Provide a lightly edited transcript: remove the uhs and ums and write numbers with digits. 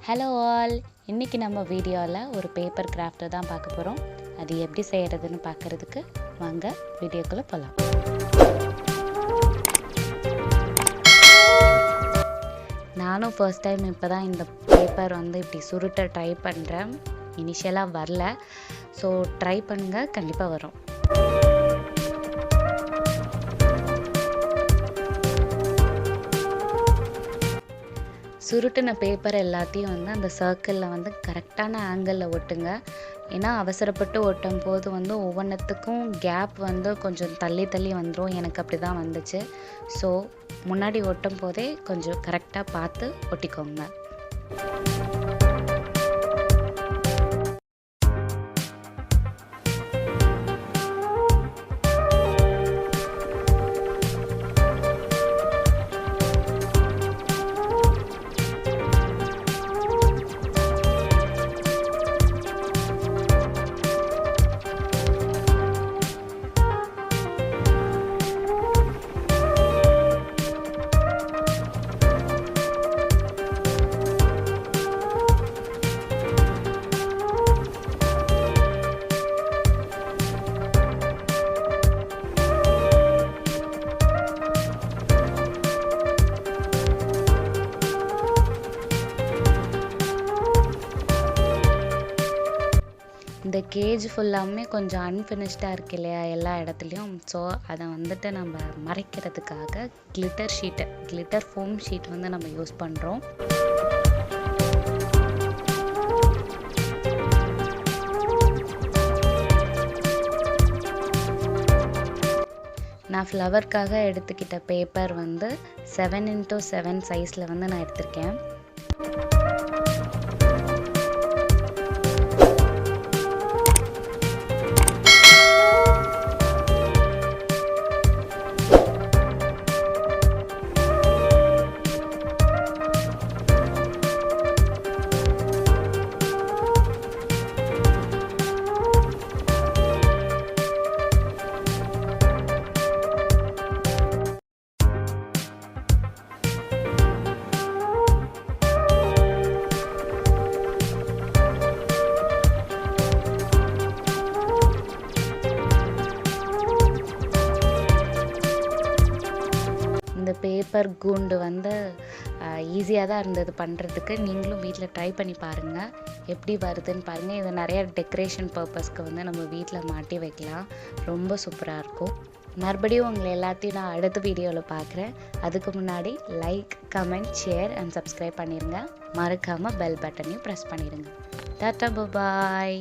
Hello all, இன்றைக்கி நம்ம வீடியோவில் ஒரு பேப்பர் கிராஃப்ட்டை தான் பார்க்க போகிறோம். அது எப்படி செய்கிறதுன்னு பார்க்குறதுக்கு வாங்க வீடியோக்குள்ளே போகலாம். நானும் ஃபர்ஸ்ட் டைம் இப்போ தான் இந்த பேப்பர் இப்படி சுருட்ட ட்ரை பண்ணுறேன். இனிஷியலாக வரல, ஸோ ட்ரை பண்ணுங்கள், கண்டிப்பாக வரும். சுருட்டின பேப்பர் எல்லாத்தையும் அந்த சர்க்கிளில் கரெக்டான ஆங்கிளில் ஒட்டுங்க. ஏன்னா அவசரப்பட்டு ஒட்டும் போது ஒவ்வொன்றுத்துக்கும் கேப் கொஞ்சம் தள்ளி தள்ளி வந்துடும். எனக்கு அப்படி தான் வந்துச்சு. ஸோ முன்னாடி ஒட்டும் போதே கொஞ்சம் கரெக்டாக பார்த்து ஒட்டிக்கோங்க. இந்த கேஜ் ஃபுல்லாமே கொஞ்சம் அன்ஃபினிஷ்டாக இருக்கு இல்லையா எல்லா இடத்துலையும். ஸோ அதை நம்ம மறைக்கிறதுக்காக கிளிட்டர் ஃபோம் ஷீட் நம்ம யூஸ் பண்ணுறோம். நான் ஃப்ளவர்க்காக எடுத்துக்கிட்ட பேப்பர் 7x7 சைஸில் நான் எடுத்திருக்கேன். இந்த பேப்பர் கூண்டு ஈஸியாக தான் இருந்தது பண்ணுறதுக்கு. நீங்களும் வீட்டில் ட்ரை பண்ணி பாருங்கள், எப்படி வருதுன்னு பாருங்கள். இதை நிறையா டெக்கரேஷன் பர்பஸ்க்கு நம்ம வீட்டில் மாட்டி வைக்கலாம். ரொம்ப சூப்பராக இருக்கும். மறுபடியும் உங்களை எல்லாத்தையும் நான் அடுத்த வீடியோவில் பார்க்குறேன். அதுக்கு முன்னாடி like, comment, share and subscribe பண்ணிடுங்க. மறக்காமல் பெல் பட்டனையும் ப்ரெஸ் பண்ணிடுங்க. டாட்டா, பாய்.